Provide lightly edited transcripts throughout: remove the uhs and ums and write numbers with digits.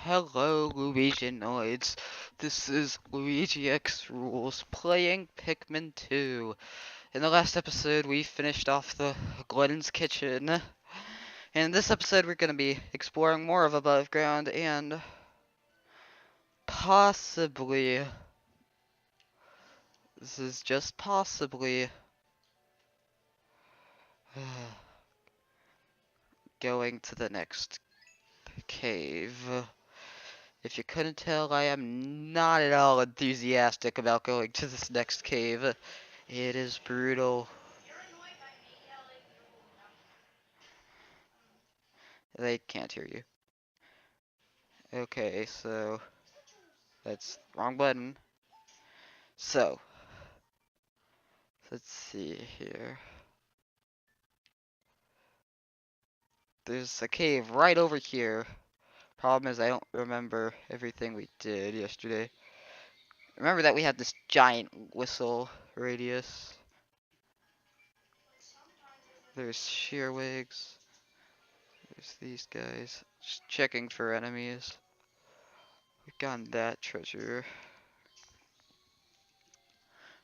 Hello, Luiginoids. This is LuigiXRules playing Pikmin 2. In the last episode, we finished off the Glenn's kitchen. And in this episode, we're going to be exploring more of above ground and possibly, this is just possibly, going to the next cave. If you couldn't tell, I am not at all enthusiastic about going to this next cave. It is brutal. They can't hear you. Okay, so that's wrong button. So let's see here. There's a cave right over here. Problem is I don't remember everything we did yesterday. Remember that we had this giant whistle radius. There's shearwigs. There's these guys. Just checking for enemies. We've gotten that treasure.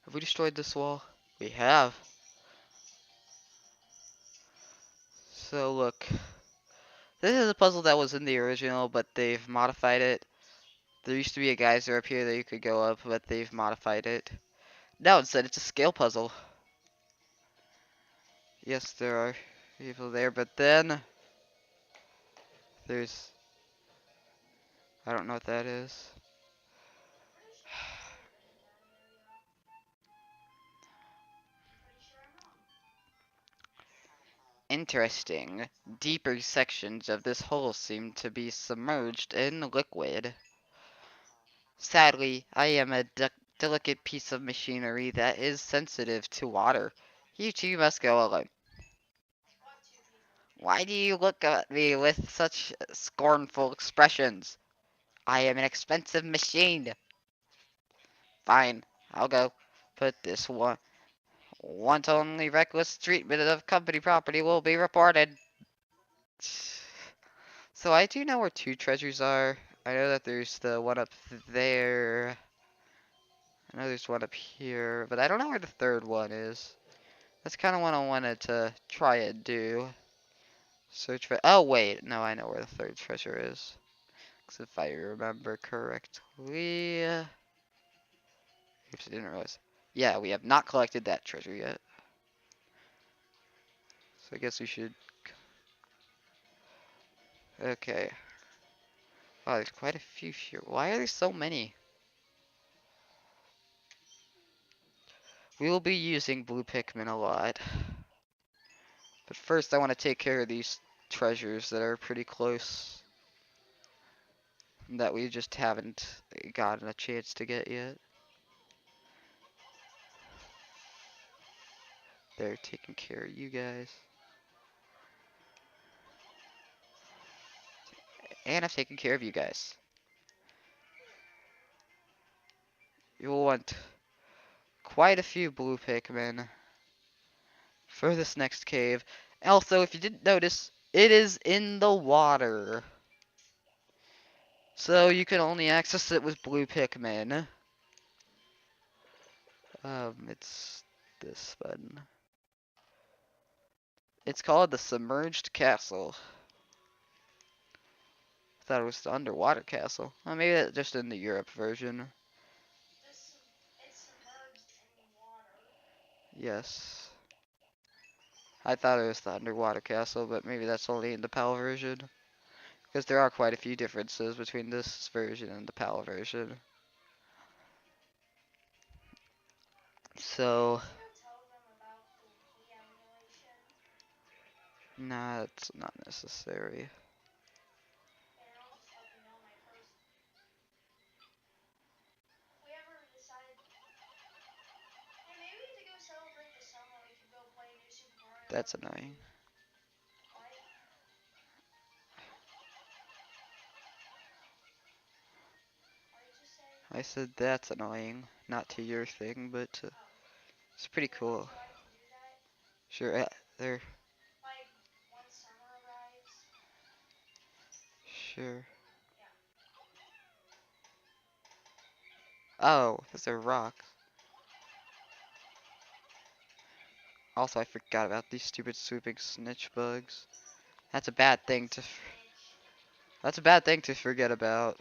Have we destroyed this wall? We have. So look. This is a puzzle that was in the original, but they've modified it. There used to be a geyser up here that you could go up, but they've modified it. Now instead, it's a scale puzzle. Yes, there are people there, but then there's... I don't know what that is. Interesting. Deeper sections of this hole seem to be submerged in liquid. Sadly, I am a delicate piece of machinery that is sensitive to water. You two must go alone. Why do you look at me with such scornful expressions? I am an expensive machine. Fine, I'll go. But this once only reckless treatment of company property will be reported. So I do know where two treasures are. I know that there's the one up there. I know there's one up here, but I don't know where the third one is. That's kind of what I wanted to try and do. Search for. Oh wait, no, I know where the third treasure is. 'Cause if I remember correctly, oops, I didn't realize. Yeah, we have not collected that treasure yet. So I guess we should. Okay. Oh, there's quite a few here. Why are there so many? We will be using blue Pikmin a lot. But first I want to take care of these treasures that are pretty close. That we just haven't gotten a chance to get yet. They're taking care of you guys. And I've taken care of you guys. You'll want quite a few blue Pikmin for this next cave. Also, if you didn't notice, it is in the water. So you can only access it with blue Pikmin. It's this button. It's called the Submerged Castle. I thought it was the underwater castle. Well, maybe that's just in the Europe version. Yes. I thought it was the underwater castle, but maybe that's only in the PAL version. Because there are quite a few differences between this version and the PAL version. So... nah, it's not necessary. That's annoying. I said that's annoying. Not to your thing, but to... it's pretty cool. Sure, there. Sure. Oh, those are rocks. Also, I forgot about these stupid swooping snitch bugs. That's a bad thing to. That's a bad thing to forget about.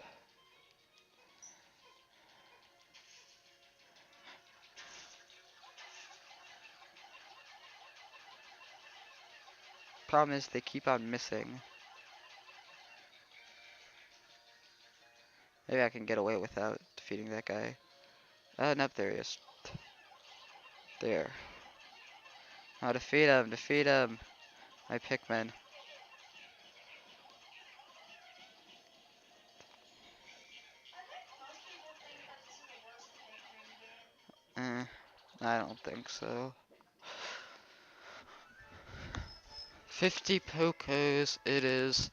Problem is, they keep on missing. Maybe I can get away without defeating that guy. Oh, nope, there he is. There. Oh, defeat him, defeat him. My Pikmin. Eh, I don't think so. 50 Pokos it is.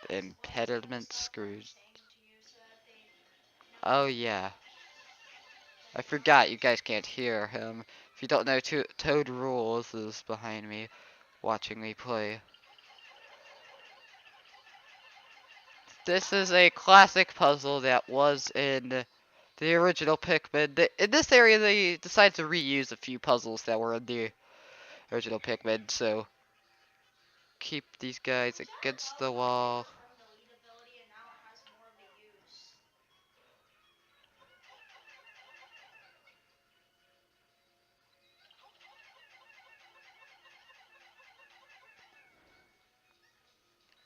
Impediment screwed. Oh yeah. I forgot you guys can't hear him. If you don't know, Toad Rules is behind me, watching me play. This is a classic puzzle that was in the original Pikmin. In this area, they decided to reuse a few puzzles that were in the original Pikmin, so keep these guys against the wall.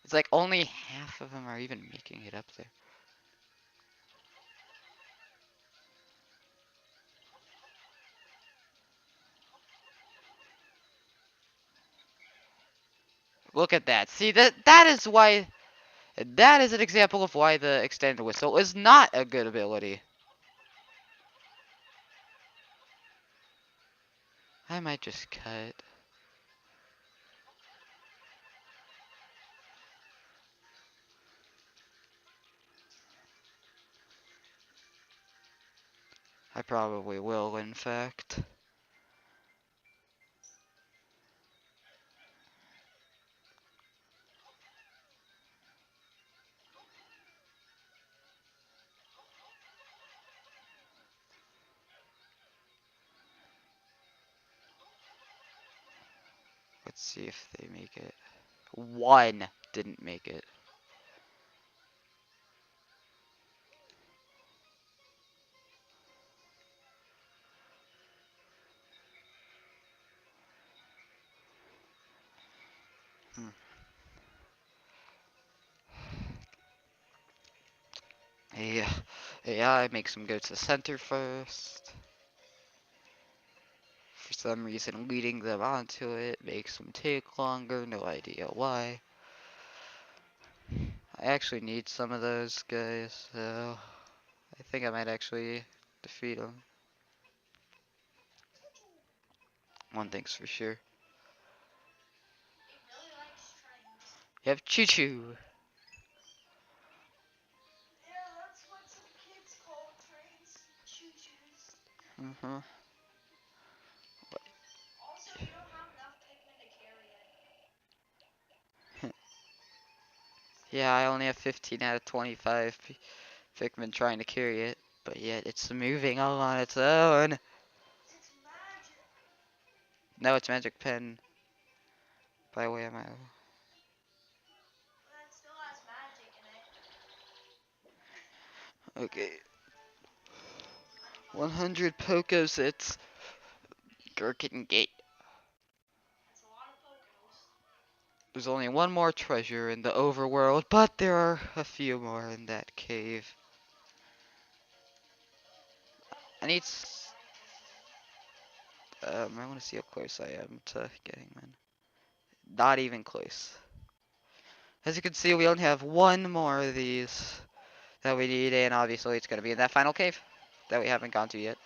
It's like only half of them are even making it up there. Look at that. See, that is why. That is an example of why the extended whistle is not a good ability. I might just cut. I probably will, in fact. Let's see if they make it. One didn't make it. Hmm. Yeah, AI makes them go to the center first. For some reason, leading them onto it makes them take longer. No idea why. I actually need some of those guys, so I think I might actually defeat them. One thing's for sure. You have Choo Choo. Uh-huh. Yeah, I only have 15 out of 25 Pikmin trying to carry it, but yet it's moving all on its own. No, it's Magic Pen. By the way, am I? Okay. 100 Pokos, it's Gherkin Gate. There's only one more treasure in the overworld, but there are a few more in that cave. I need. I want to see how close I am to getting one. Not even close. As you can see, we only have one more of these that we need, and obviously it's gonna be in that final cave that we haven't gone to yet.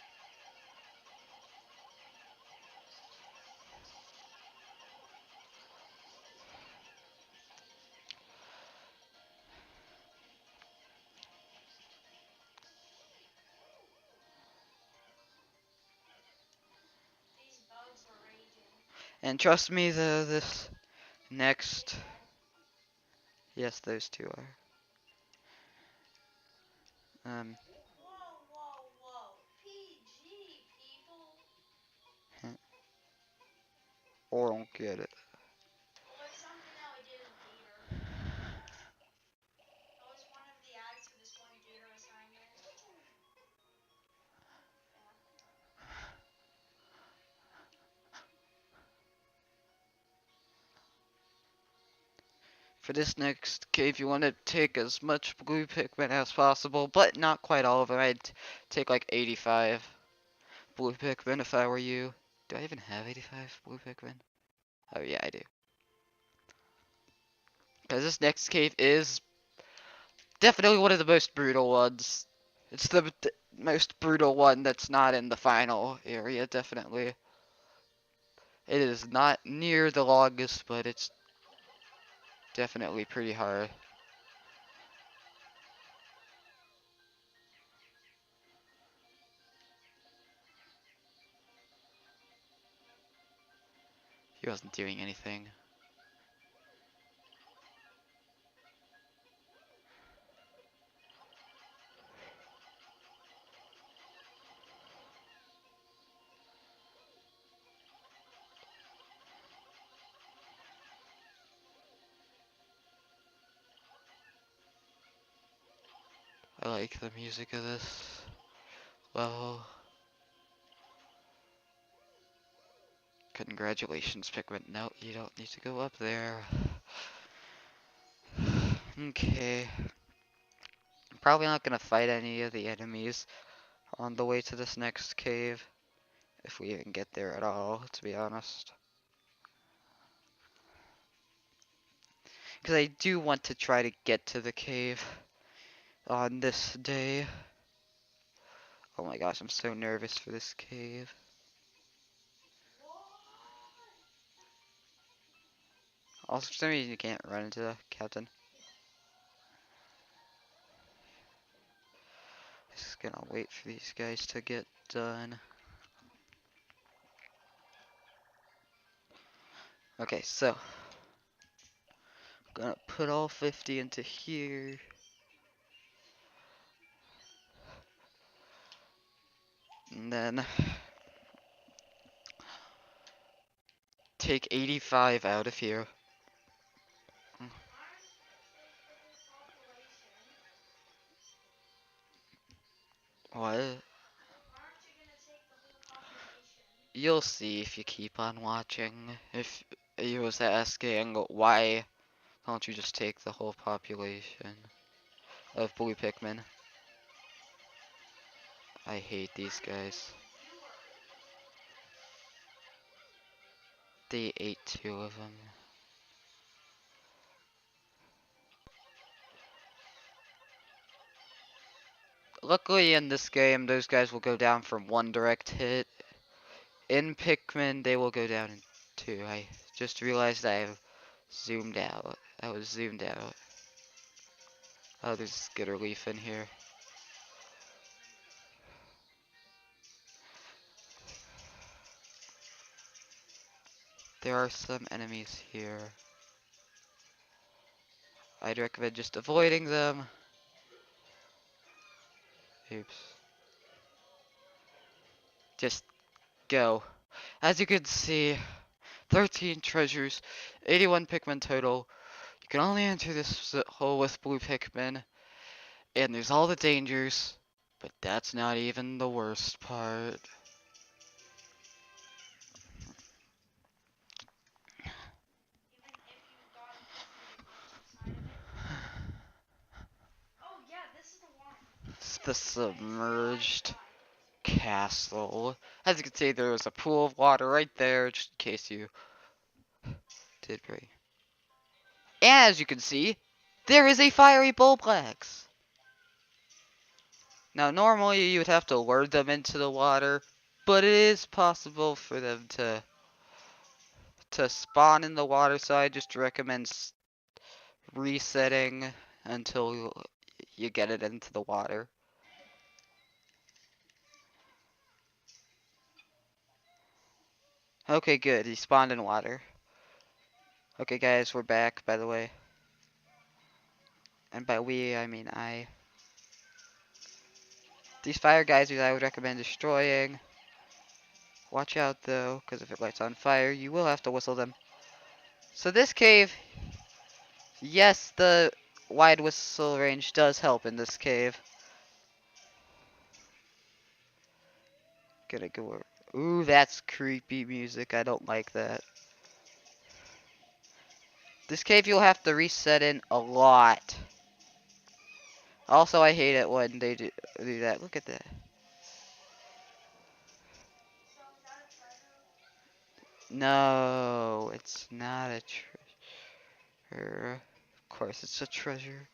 And trust me, though, this next. Yes, those two are. Um. Or don't get it. For this next cave, you want to take as much blue Pikmin as possible, but not quite all of them. I'd take like 85 blue Pikmin if I were you. Do I even have 85 blue Pikmin? Oh yeah, I do. Because this next cave is definitely one of the most brutal ones. It's the most brutal one that's not in the final area, definitely. It is not near the longest, but it's definitely pretty hard. He wasn't doing anything. I like the music of this level. Congratulations, Pikmin. No, you don't need to go up there. Okay. I'm probably not gonna fight any of the enemies on the way to this next cave. If we even get there at all, to be honest. Because I do want to try to get to the cave on this day. Oh my gosh, I'm so nervous for this cave. Also, for some reason you can't run into the captain. Just gonna wait for these guys to get done. Okay, so gonna put all 50 into here. And then take 85 out of here. What? You'll see if you keep on watching. If you was asking why don't you just take the whole population of blue Pikmin. I hate these guys. They ate 2 of them. Luckily in this game, those guys will go down from 1 direct hit. In Pikmin, they will go down in 2. I just realized I've zoomed out. I was zoomed out. Oh, there's a skitter leaf in here. There are some enemies here. I'd recommend just avoiding them. Oops. Just go. As you can see, 13 treasures, 81 Pikmin total. You can only enter this hole with blue Pikmin. And there's all the dangers. But that's not even the worst part. It's the Submerged Castle. As you can see, there was a pool of water right there, just in case you did pray. And as you can see, there is a fiery Bullplex. Now, normally you would have to lure them into the water, but it is possible for them to spawn in the water, so I just recommend resetting until you get it into the water. Okay, good. He spawned in water. Okay, guys, we're back, by the way. And by we, I mean I. These fire geysers I would recommend destroying. Watch out though, because if it lights on fire, you will have to whistle them. So this cave, yes, the wide whistle range does help in this cave. Gonna go over. Ooh, that's creepy music. I don't like that. This cave you'll have to reset in a lot. Also, I hate it when they do that. Look at that. No, it's not a treasure. Of course, it's a treasure.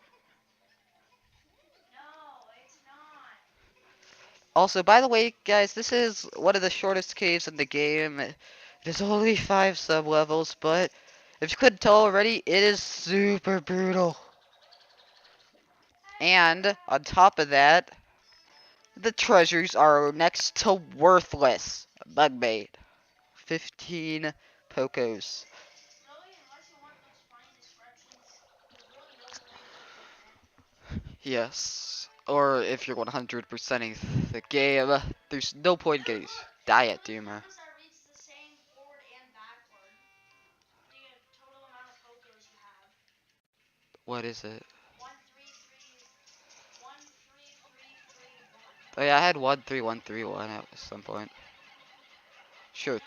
Also, by the way, guys, this is one of the shortest caves in the game. It is only 5 sub-levels, but if you couldn't tell already, it is super brutal. And, on top of that, the treasures are next to worthless. Bug bait. 15 Pokos. Yes. Or if you're 100%ing the game, there's no point getting Diet Doomer. What is it? Oh yeah, I had 13131 at some point. Sure,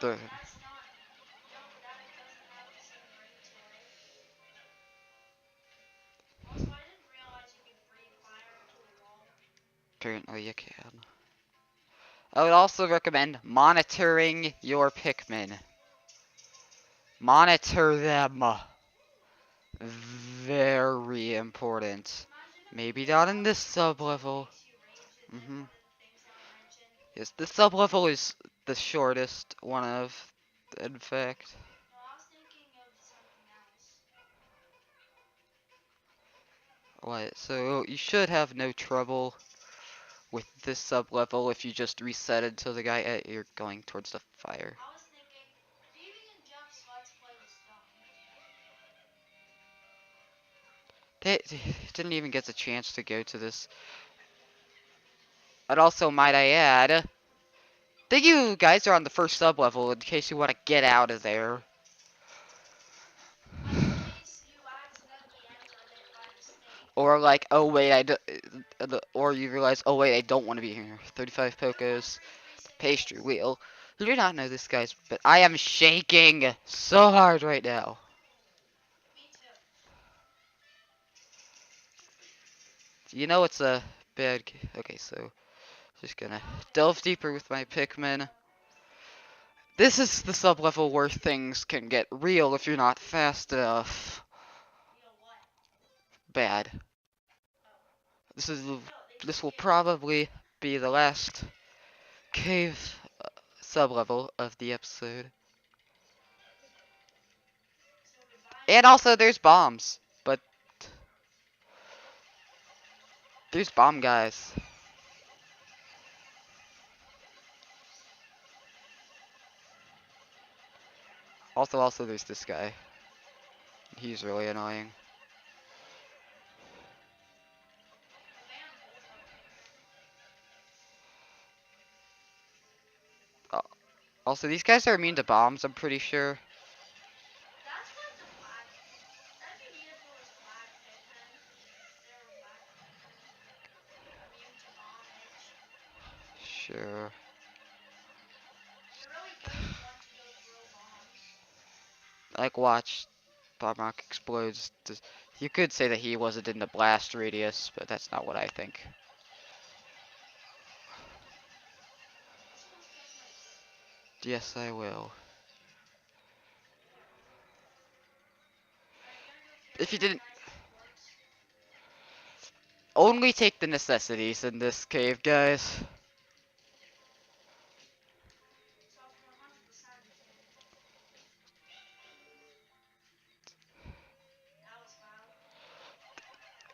apparently you can. I would also recommend monitoring your Pikmin. Monitor them. Very important. Maybe not in this sub-level. Yes, this sub-level is the shortest one of, in fact. What? So you should have no trouble with this sub-level if you just reset it to the guy you're going towards the fire. They didn't even get the chance to go to this. And also, might I add, think you guys are on the first sub-level in case you want to get out of there. Or like, oh wait, or you realize, oh wait, I don't want to be here. 35 Pokos, pastry wheel. You do not know this, guys, but I am shaking so hard right now. You know it's a bad. Okay, so just gonna delve deeper with my Pikmin. This is the sub-level where things can get real if you're not fast enough. Bad. This will probably be the last cave sub-level of the episode. And also there's bombs, but there's bomb guys. Also there's this guy. He's really annoying. Uh, Also these guys are immune to bombs, I'm pretty sure. Sure. Like watch, bomb rock explodes. You could say that he wasn't in the blast radius, but that's not what I think. Yes, I will. If you didn't, only take the necessities in this cave, guys.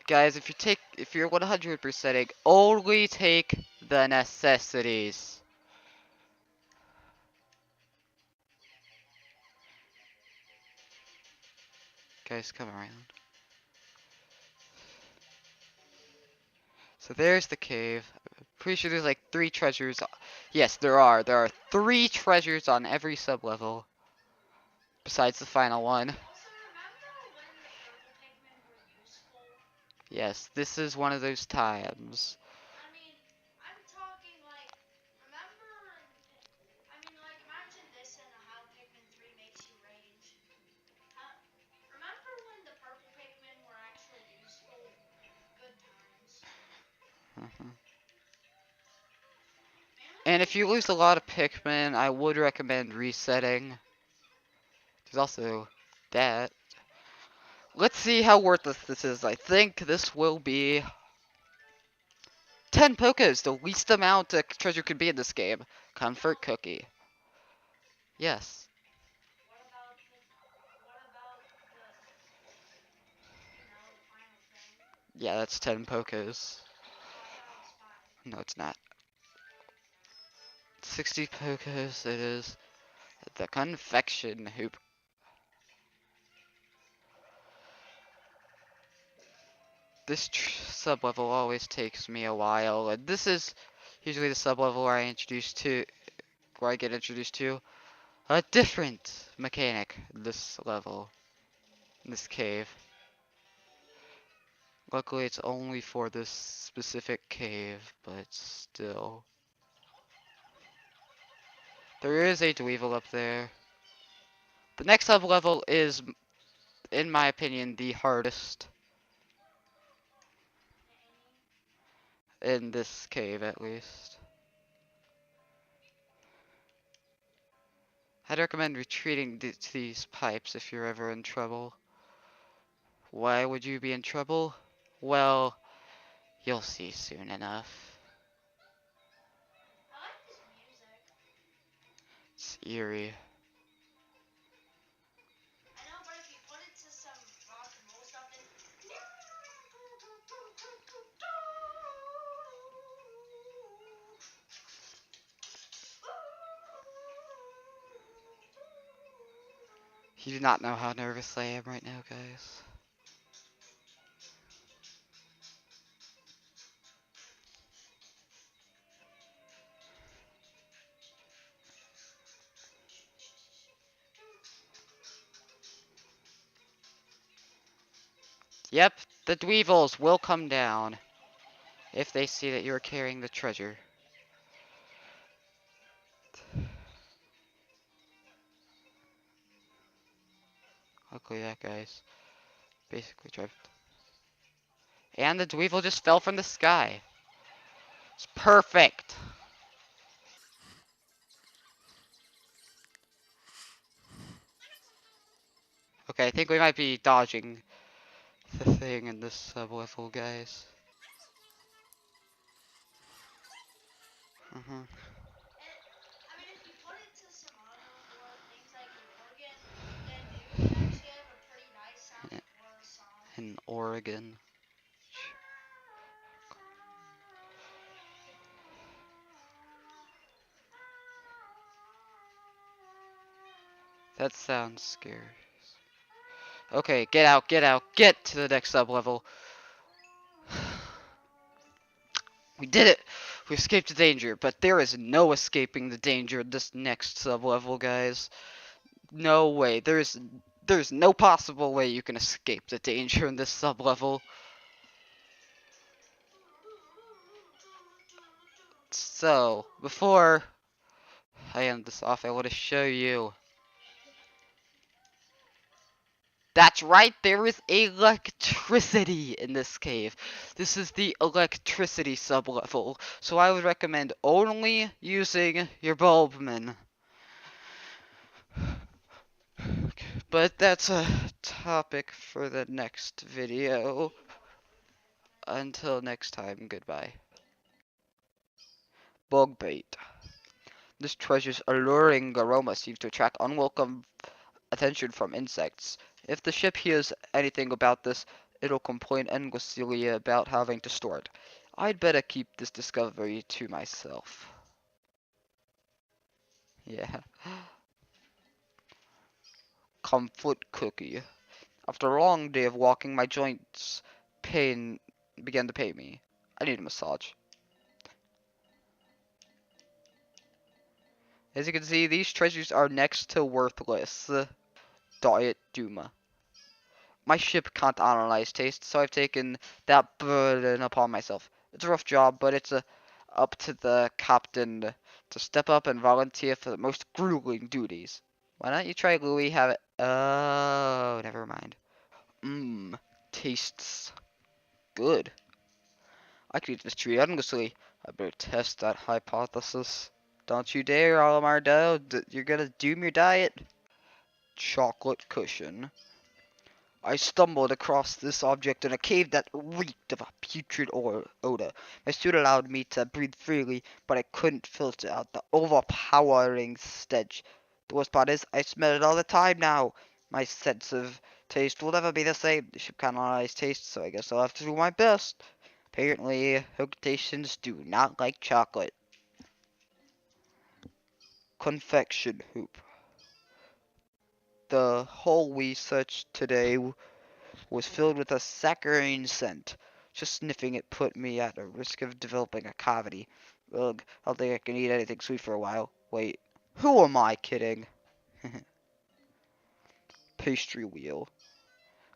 Guys, if you're 100%ing, only take the necessities. Guys, come around. So there's the cave. Pretty sure there's like 3 treasures. Yes, there are. There are 3 treasures on every sublevel. Besides the final one. Yes, this is one of those times. Mhm. And if you lose a lot of Pikmin, I would recommend resetting. There's also that. Let's see how worthless this is. I think this will be 10 Pokos, the least amount a treasure could be in this game. Comfort cookie. Yes. Yeah, that's 10 Pokos. No, it's not. 60 Pokos it is. The confection hoop. This sub-level always takes me a while, and this is usually the sub-level where I get introduced to a different mechanic this level, this cave. Luckily it's only for this specific cave, but still. There is a Dweevil up there. The next sub-level is, in my opinion, the hardest. In this cave, at least. I'd recommend retreating to these pipes if you're ever in trouble. Why would you be in trouble? Well, you'll see soon enough. It's eerie. You do not know how nervous I am right now, guys. Yep, the Dweevils will come down if they see that you're carrying the treasure. Luckily that guy's basically trapped. And the Dweevil just fell from the sky. It's perfect. Okay, I think we might be dodging the thing in this sub-level, guys. Mhm. In Oregon. That sounds scary. Okay, get out, get out, get to the next sub-level. We did it! We escaped the danger, but there is no escaping the danger in this next sub-level, guys. No way. There's no possible way you can escape the danger in this sub-level. So, before I end this off, I want to show you. That's right, there is electricity in this cave. This is the electricity sub-level, so I would recommend only using your bulbman. But that's a topic for the next video. Until next time, goodbye. Bug bait. This treasure's alluring aroma seems to attract unwelcome attention from insects. If the ship hears anything about this, it'll complain endlessly about having to store it. I'd better keep this discovery to myself. Yeah. Comfort cookie. After a long day of walking, my joints pain began to pain me. I need a massage. As you can see, these treasures are next to worthless. Diet Duma. My ship can't analyze taste, so I've taken that burden upon myself. It's a rough job, but it's up to the captain to step up and volunteer for the most grueling duties. Why don't you try Louis? Have it. Oh, never mind. Mmm, tastes good. I could eat this tree endlessly. I better test that hypothesis. Don't you dare, Alamardo. You're gonna doom your diet. Chocolate cushion. I stumbled across this object in a cave that reeked of a putrid odor. My suit allowed me to breathe freely, but I couldn't filter out the overpowering stench. The worst part is, I smell it all the time now. My sense of taste will never be the same. The ship can't analyze taste, so I guess I'll have to do my best. Apparently, Hogtations do not like chocolate. Confection hoop. The hole we searched today was filled with a saccharine scent. Just sniffing it put me at a risk of developing a cavity. Ugh, I don't think I can eat anything sweet for a while. Wait, who am I kidding? Pastry wheel.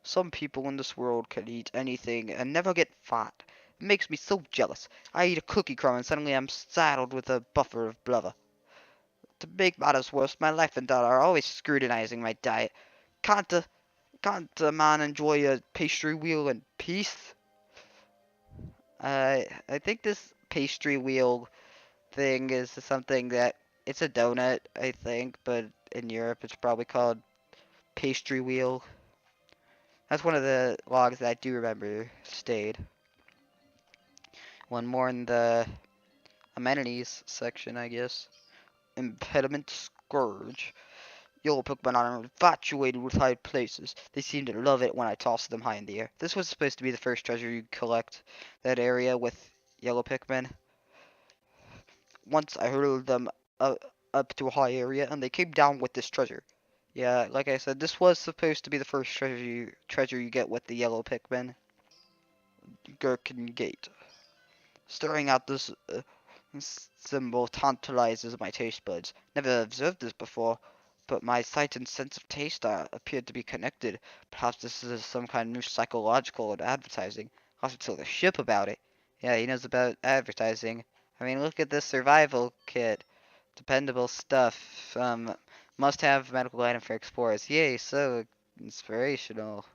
Some people in this world can eat anything and never get fat. It makes me so jealous. I eat a cookie crumb and suddenly I'm saddled with a buffer of blubber. To make matters worse, my wife and daughter are always scrutinizing my diet. Can't a man enjoy a pastry wheel in peace? I think this pastry wheel thing is something that it's a donut, I think, but in Europe it's probably called pastry wheel. That's one of the logs that I do remember stayed. One more in the amenities section, I guess. Impediment Scourge. Yellow Pikmin are infatuated with high places. They seem to love it when I toss them high in the air. This was supposed to be the first treasure you collect, that area with yellow Pikmin. Once I hurled them up to a high area, and they came down with this treasure. Yeah, like I said, this was supposed to be the first treasure you get with the yellow Pikmin. Gherkin Gate. Staring at this symbol tantalizes my taste buds. Never observed this before, but my sight and sense of taste appeared to be connected. Perhaps this is some kind of new psychological advertising. I'll have to tell the ship about it. Yeah, he knows about advertising. I mean, look at this survival kit. Dependable stuff. Must have medical item for explorers. Yay, so inspirational.